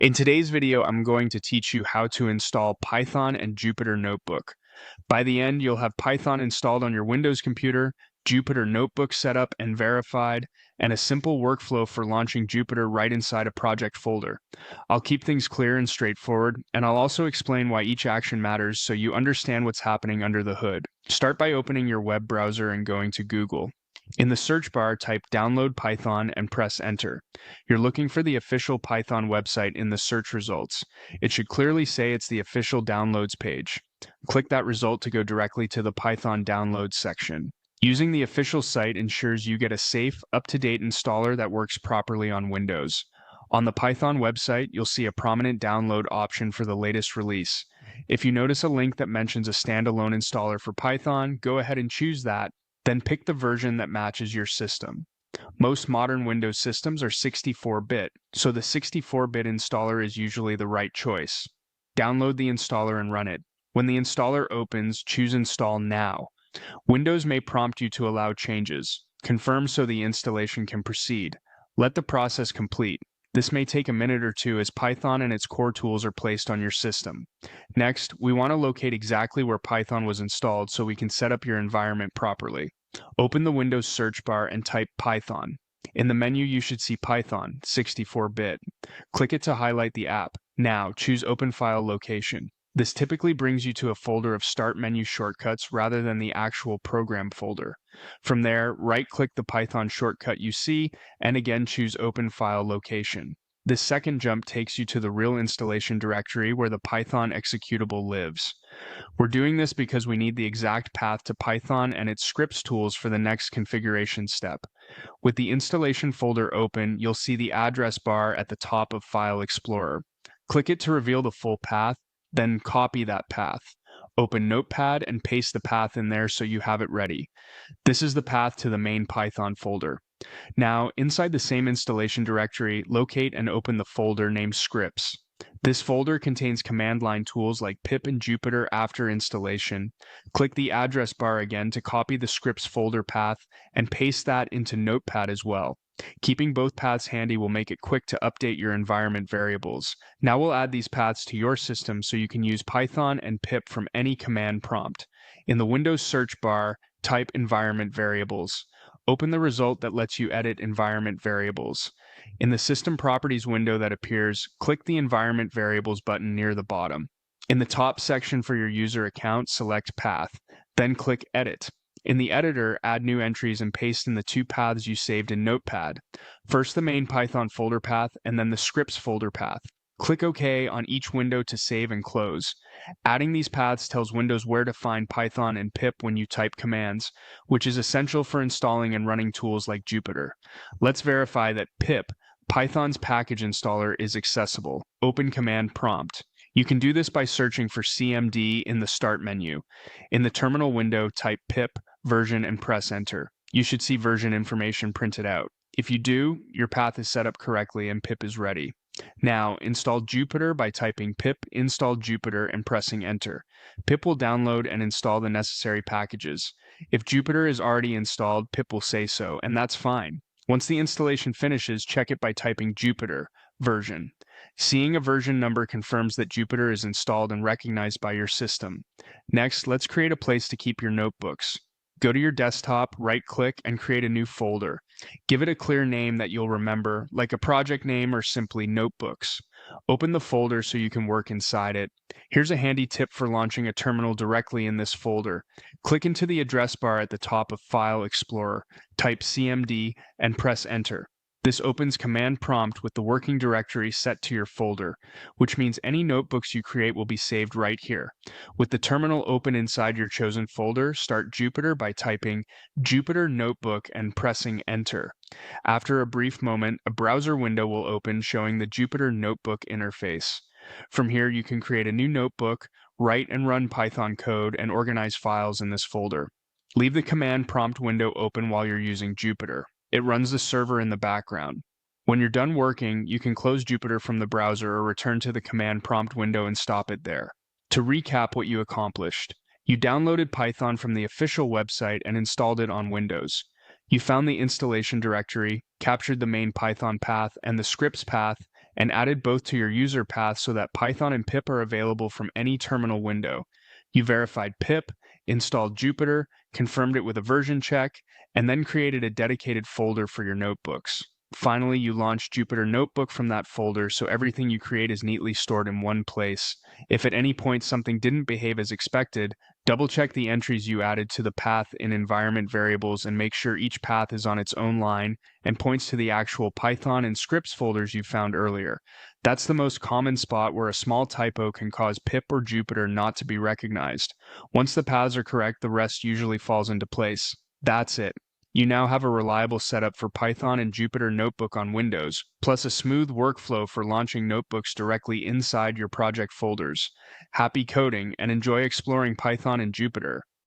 In today's video, I'm going to teach you how to install Python and Jupyter Notebook. By the end, you'll have Python installed on your Windows computer, Jupyter Notebook set up and verified, and a simple workflow for launching Jupyter right inside a project folder. I'll keep things clear and straightforward, and I'll also explain why each action matters so you understand what's happening under the hood. Start by opening your web browser and going to Google. In the search bar, type download Python and press enter. You're looking for the official Python website in the search results. It should clearly say it's the official downloads page. Click that result to go directly to the Python downloads section. Using the official site ensures you get a safe, up-to-date installer that works properly on Windows. On the Python website, you'll see a prominent download option for the latest release. If you notice a link that mentions a standalone installer for Python, go ahead and choose that. Then pick the version that matches your system. Most modern Windows systems are 64-bit, so the 64-bit installer is usually the right choice. Download the installer and run it. When the installer opens, choose Install Now. Windows may prompt you to allow changes. Confirm so the installation can proceed. Let the process complete. This may take a minute or two as Python and its core tools are placed on your system. Next, we want to locate exactly where Python was installed so we can set up your environment properly. Open the Windows search bar and type Python. In the menu, you should see Python, 64-bit. Click it to highlight the app. Now, choose Open File Location. This typically brings you to a folder of Start menu shortcuts rather than the actual program folder. From there, right-click the Python shortcut you see, and again choose Open File Location. This second jump takes you to the real installation directory where the Python executable lives. We're doing this because we need the exact path to Python and its scripts tools for the next configuration step. With the installation folder open, you'll see the address bar at the top of File Explorer. Click it to reveal the full path, then copy that path. Open Notepad and paste the path in there so you have it ready. This is the path to the main Python folder. Now, inside the same installation directory, locate and open the folder named Scripts. This folder contains command line tools like pip and Jupyter after installation. Click the address bar again to copy the scripts folder path and paste that into Notepad as well. Keeping both paths handy will make it quick to update your environment variables. Now we'll add these paths to your system so you can use Python and pip from any command prompt. In the Windows search bar, type environment variables. Open the result that lets you edit environment variables. In the System Properties window that appears, click the Environment Variables button near the bottom. In the top section for your user account, select Path, then click Edit. In the editor, add new entries and paste in the two paths you saved in Notepad. First the main Python folder path and then the scripts folder path. Click OK on each window to save and close. Adding these paths tells Windows where to find Python and pip when you type commands, which is essential for installing and running tools like Jupyter. Let's verify that pip, Python's package installer, is accessible. Open Command Prompt. You can do this by searching for CMD in the Start menu. In the terminal window, type pip, version, and press Enter. You should see version information printed out. If you do, your path is set up correctly and pip is ready. Now, install Jupyter by typing pip install Jupyter and pressing Enter. Pip will download and install the necessary packages. If Jupyter is already installed, pip will say so, and that's fine. Once the installation finishes, check it by typing Jupyter version. Seeing a version number confirms that Jupyter is installed and recognized by your system. Next, let's create a place to keep your notebooks. Go to your desktop, right-click, and create a new folder. Give it a clear name that you'll remember, like a project name or simply Notebooks. Open the folder so you can work inside it. Here's a handy tip for launching a terminal directly in this folder. Click into the address bar at the top of File Explorer, type CMD, and press Enter. This opens Command Prompt with the working directory set to your folder, which means any notebooks you create will be saved right here. With the terminal open inside your chosen folder, start Jupyter by typing Jupyter Notebook and pressing Enter. After a brief moment, a browser window will open showing the Jupyter Notebook interface. From here, you can create a new notebook, write and run Python code, and organize files in this folder. Leave the Command Prompt window open while you're using Jupyter. It runs the server in the background. When you're done working, you can close Jupyter from the browser or return to the command prompt window and stop it there. To recap what you accomplished, you downloaded Python from the official website and installed it on Windows. You found the installation directory, captured the main Python path and the scripts path, and added both to your user path so that Python and pip are available from any terminal window. You verified pip, installed Jupyter, confirmed it with a version check, and then created a dedicated folder for your notebooks. Finally, you launch Jupyter Notebook from that folder so everything you create is neatly stored in one place. If at any point something didn't behave as expected, double-check the entries you added to the path in environment variables and make sure each path is on its own line and points to the actual Python and scripts folders you found earlier. That's the most common spot where a small typo can cause pip or Jupyter not to be recognized. Once the paths are correct, the rest usually falls into place. That's it. You now have a reliable setup for Python and Jupyter Notebook on Windows, plus a smooth workflow for launching notebooks directly inside your project folders. Happy coding and enjoy exploring Python and Jupyter.